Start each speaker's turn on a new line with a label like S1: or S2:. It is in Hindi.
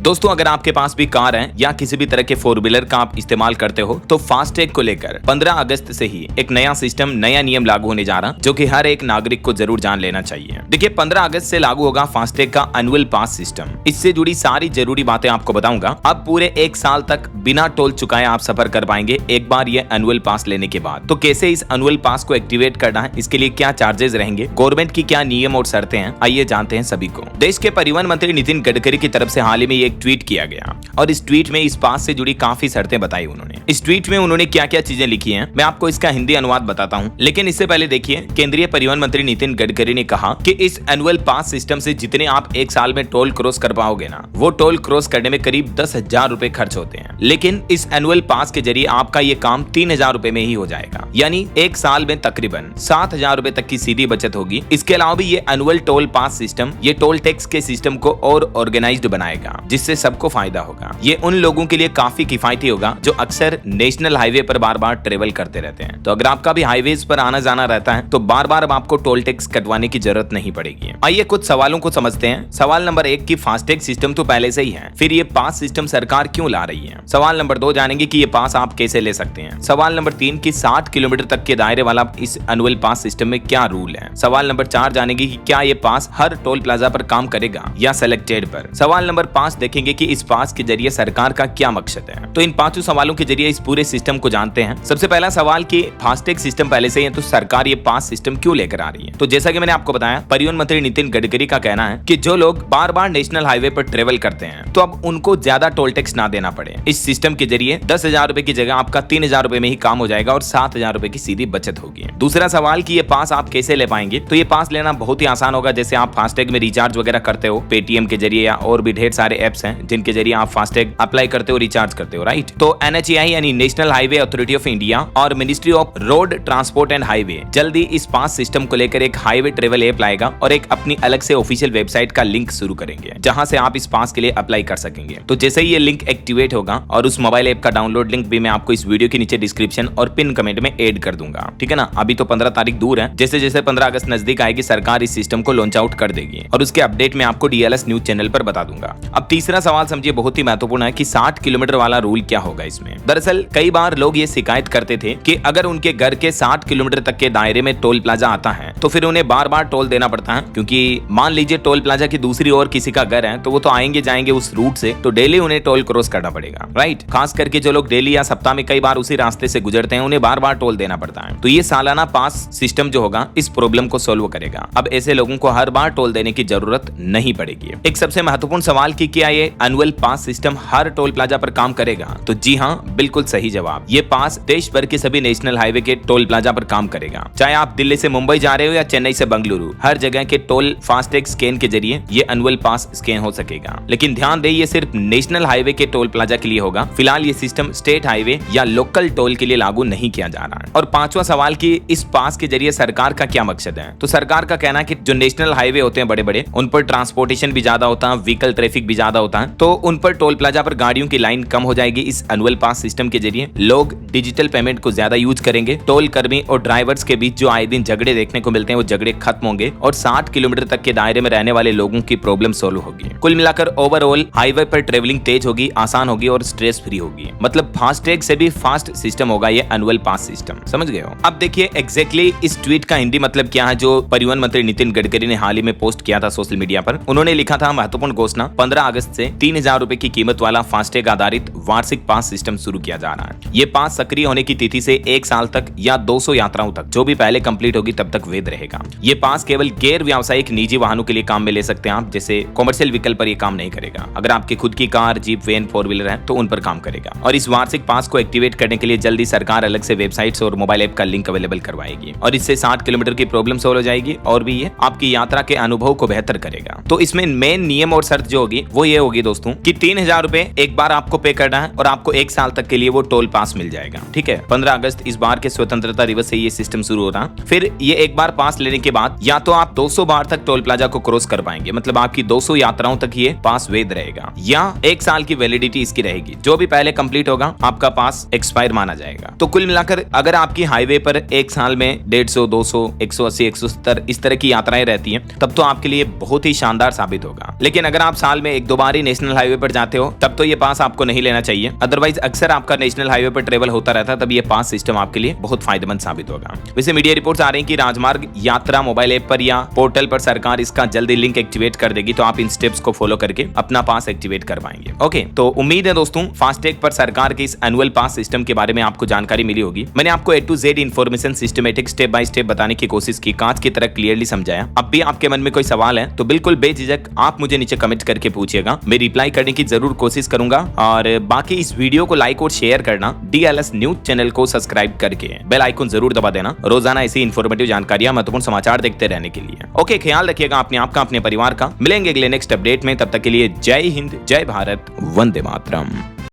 S1: दोस्तों अगर आपके पास भी कार है या किसी भी तरह के फोर व्हीलर का आप इस्तेमाल करते हो तो फास्टैग को लेकर 15 अगस्त से ही एक नया सिस्टम, नया नियम लागू होने जा रहा, जो कि हर एक नागरिक को जरूर जान लेना चाहिए। देखिए 15 अगस्त से लागू होगा फास्टैग का एनुअल पास सिस्टम। इससे जुड़ी सारी जरूरी बातें आपको बताऊंगा। अब पूरे एक साल तक बिना टोल चुकाए आप सफर कर पाएंगे एक बार ये एनुअल पास लेने के बाद। तो कैसे इस एनुअल पास को एक्टिवेट करना है, इसके लिए क्या चार्जेस रहेंगे, गवर्नमेंट की क्या नियम और शर्तें हैं, आइए जानते हैं सभी को। देश के परिवहन मंत्री नितिन गडकरी की तरफ से हाल ही में एक ट्वीट किया गया और इस ट्वीट में इस पास से जुड़ी काफी शर्तें बताई उन्होंने। इस ट्वीट में उन्होंने क्या क्या चीजें लिखी हैं, मैं आपको इसका हिंदी अनुवाद बताता हूं। लेकिन इससे पहले देखिए, केंद्रीय परिवहन मंत्री नितिन गडकरी ने कहा कि इस एनुअल पास सिस्टम से जितने आप एक साल में टोल क्रॉस कर पाओगे ना, वो टोल क्रॉस करने में करीब 10,000 रुपए खर्च होते हैं। लेकिन इस एनुअल पास के जरिए आपका ये काम 3,000 रुपए में ही हो जाएगा, यानी एक साल में तकरीबन 7,000 रुपए तक की सीधी बचत होगी। इसके अलावा भी ये एनुअल टोल पास सिस्टम ये टोल टैक्स के सिस्टम को और ऑर्गेनाइज्ड बनाएगा, जिससे सबको फायदा होगा। ये उन लोगों के लिए काफी किफायती होगा जो अक्सर नेशनल हाईवे पर बार बार ट्रेवल करते रहते हैं। तो अगर आपका भी हाईवेज पर आना जाना रहता है तो बार बार अब आपको टोल टैक्स कटवाने की जरूरत नहीं पड़ेगी। आइए कुछ सवालों को समझते हैं। सवाल नंबर 1 की फास्टैग सिस्टम तो पहले से ही है, फिर ये पास सिस्टम सरकार क्यों ला रही है। सवाल नंबर 2 जानेंगे कि ये पास आप कैसे ले सकते हैं। सवाल नंबर 3 की 60 किलोमीटर तक के दायरे वाला इस एनुअल पास सिस्टम में क्या रूल है। सवाल नंबर 4 जानेंगे कि क्या ये पास हर टोल प्लाजा पर काम करेगा या सिलेक्टेड पर। सवाल नंबर 5 देखेंगे कि इस पास के जरिए सरकार का क्या मकसद है। तो इन पांचों सवालों के जरिए इस पूरे सिस्टम को जानते हैं। सबसे पहला सवाल कि फास्टैग सिस्टम पहले से ही है तो सरकार ये पास सिस्टम क्यों लेकर आ रही है। तो जैसा कि मैंने आपको बताया, परिवहन मंत्री नितिन गडकरी का कहना है कि जो लोग बार बार नेशनल हाईवे पर ट्रेवल करते हैं तो अब उनको ज्यादा टोल टैक्स ना देना पड़े। इस सिस्टम के जरिए 10,000 रुपए की जगह आपका 3,000 रुपए में ही काम हो जाएगा और 7,000 रुपए की सीधी बचत होगी। दूसरा सवाल कि ये पास आप कैसे ले पाएंगे। तो ये पास लेना बहुत ही आसान होगा। जैसे आप फास्टैग में रिचार्ज वगैरह करते हो पेटीएम के जरिए या और भी ढेर सारे एप्स हैं जिनके जरिए आप फास्टैग अप्लाई करते हो, रिचार्ज करते हो, राइट। तो NHAI यानी national highway authority of India और ministry of road transport and highway जल्दी इस पास सिस्टम को लेकर एक हाईवे ट्रेवल ऐप लाएगा और एक अपनी अलग से ऑफिशियल वेबसाइट का लिंक शुरू करेंगे जहां से आप इस पास के लिए अप्लाई कर सकेंगे। तो जैसे ही ये लिंक एक्टिवेट होगा, और उस मोबाइल ऐप का डाउनलोड लिंक भी मैं आपको इस वीडियो के नीचे डिस्क्रिप्शन और पिन कमेंट में ऐड कर दूंगा, ठीक है ना। अभी तो 15 तारीख दूर है, जैसे जैसे 15 अगस्त नजदीक आएगी सरकार इस सिस्टम को लॉन्च आउट कर देगी और उसके अपडेट में आपको DLS न्यूज चैनल पर बता दूंगा। अब तीसरा सवाल समझिए, बहुत ही महत्वपूर्ण है कि 60 किलोमीटर वाला रूल क्या होगा इसमें। दरअसल कई बार लोग ये शिकायत करते थे कि अगर उनके घर के 60 किलोमीटर तक के दायरे में टोल प्लाजा आता है तो फिर उन्हें बार बार टोल देना पड़ता है, क्योंकि मान लीजिए टोल प्लाजा की दूसरी ओर किसी का घर है तो वो तो आएंगे जाएंगे उस रूट से, तो डेली उन्हें टोल क्रॉस करना पड़ेगा, राइट। खास करके जो लोग डेली या सप्ताह में कई बार उसी रास्ते से गुजरते हैं उन्हें बार बार टोल देना पड़ता है। तो ये सालाना पास सिस्टम जो होगा इस प्रॉब्लम को सोल्व करेगा। अब ऐसे लोगों को हर बार टोल देने की जरूरत नहीं पड़ेगी। एक सबसे महत्वपूर्ण सवाल कि क्या ये एनुअल पास सिस्टम हर टोल प्लाजा पर काम करेगा। तो जी हाँ, बिल्कुल सही जवाब। ये पास देश भर के सभी नेशनल हाईवे के टोल प्लाजा पर काम करेगा। चाहे आप दिल्ली से मुंबई जा रहे हो या चेन्नई से बंगलुरु, हर जगह के टोल फास्टैग स्कैन के जरिए ये एनुअल पास स्कैन हो सकेगा। लेकिन ध्यान दें, ये सिर्फ नेशनल हाईवे के टोल प्लाजा के लिए होगा। फिलहाल ये सिस्टम स्टेट हाईवे या लोकल टोल के लिए लागू नहीं किया जा रहा है। और पांचवा सवाल कि इस पास के जरिए सरकार का क्या मकसद है। तो सरकार का कहना है कि जो नेशनल हाईवे होते हैं बड़े बड़े, उन पर ट्रांसपोर्टेशन भी ज्यादा होता है, व्हीकल ट्रैफिक भी ज्यादा होता है, तो उन पर टोल प्लाजा पर गाड़ियों की लाइन कम हो जाएगी। इस एनुअल पास सिस्टम के जरिए लोग डिजिटल पेमेंट को ज्यादा यूज करेंगे। टोल कर्मी और ड्राइवर्स के बीच जो आए दिन झगड़े देखने को मिलते हैं वो झगड़े खत्म होंगे और 60 किलोमीटर तक के दायरे में रहने वाले लोगों की प्रॉब्लम सोल्व होगी। कुल मिलाकर ओवरऑल हाईवे पर ट्रेवलिंग तेज होगी, आसान होगी और स्ट्रेस फ्री होगी। मतलब फास्टैग से भी फास्ट सिस्टम होगा ये एनुअल पास सिस्टम, समझ गए हो। अब देखिए एग्जैक्टली इस ट्वीट का हिंदी मतलब क्या है जो परिवहन मंत्री नितिन गडकरी ने हाल ही में पोस्ट किया था सोशल मीडिया पर। उन्होंने लिखा था, महत्वपूर्ण घोषणा, 15 अगस्त से 3,000 रुपए की कीमत वाला फास्टैग आधारित वार्षिक पास सिस्टम शुरू किया जा रहा है। ये पास सक्रिय होने की तिथि से 1 साल तक या 200 यात्राओं तक, जो भी पहले कंप्लीट होगी तब तक वैध रहेगा। ये पास केवल गैर व्यावसायिक निजी वाहनों के लिए काम में ले सकते हैं आप, जैसे कॉमर्शियल व्हीकल पर ये काम नहीं करेगा। अगर आपकी खुद की कार, जीप, वैन, 4 व्हीलर है तो उन पर काम करेगा। और इस वार्षिक पास को एक्टिवेट करने के लिए जल्दी सरकार अलग से वेबसाइट्स और मोबाइल ऐप का लिंक अवेलेबल करवाएगी और इससे 60 किलोमीटर की प्रॉब्लम सोल्व हो जाएगी और भी ये आपकी यात्रा के अनुभव को बेहतर करेगा। तो इसमें मेन नियम और शर्त जो होगी वो ये होगी दोस्तों कि 3,000 रुपए एक बार आपको पे करना है और आपको 1 साल तक के लिए वो टोल पास मिल जाएगा, ठीक है। 15 अगस्त इस बार के स्वतंत्रता दिवस से ये सिस्टम शुरू हो रहा। फिर ये एक बार पास लेने के बाद या तो आप 200 बार तक टोल प्लाजा को क्रॉस कर पाएंगे, मतलब आपकी 200 यात्राओं तक ये पास वैध रहेगा, या 1 साल की वैलिडिटी इसकी रहेगी। जो भी पहले कंप्लीट होगा आपका पास एक्सपायर माना जाएगा। तो कुल मिलाकर अगर आपकी हाईवे पर 1 साल में 150, 200, 180, 170 इस तरह की यात्राएं रहती हैं तब तो आपके लिए बहुत ही शानदार साबित होगा। लेकिन अगर आप साल में 1-2 बार बाहरी नेशनल हाईवे पर जाते हो तब तो ये पास आपको नहीं लेना चाहिए। अदरवाइज अक्सर आपका नेशनल हाईवे पर ट्रेवल होता रहता है, तब ये पास सिस्टम आपके लिए बहुत फायदेमंद साबित होगा। वैसे मीडिया रिपोर्ट्स आ रही हैं कि राजमार्ग यात्रा मोबाइल ऐप पर या पोर्टल पर सरकार इसका जल्दी लिंक एक्टिवेट कर देगी, तो आप इन स्टेप्स को फॉलो करके अपना पास एक्टिवेट कर पाएंगे। ओके, तो उम्मीद है दोस्तों फास्टैग पर सरकार के इस एनुअल पास सिस्टम के बारे में आपको जानकारी मिली होगी। मैंने आपको A to Z information systematic step by step बताने की कोशिश की, कांच की तरह क्लियरली समझाया। अब भी आपके मन में कोई सवाल है तो बिल्कुल बेझिझक आप मुझे नीचे कमेंट करके पूछिएगा, मैं रिप्लाई करने की जरूर कोशिश करूंगा। और बाकी इस वीडियो को लाइक और शेयर करना, DLS न्यूज चैनल को सब्सक्राइब करके बेल आइकन जरूर दबा देना, रोजाना ऐसी इन्फॉर्मेटिव जानकारियां, महत्वपूर्ण समाचार देखते रहने के लिए। ओके, ख्याल रखिएगा अपने आप का, अपने परिवार का। मिलेंगे अगले नेक्स्ट अपडेट में, तब तक के लिए जय हिंद, जय भारत, वंदे मातरम।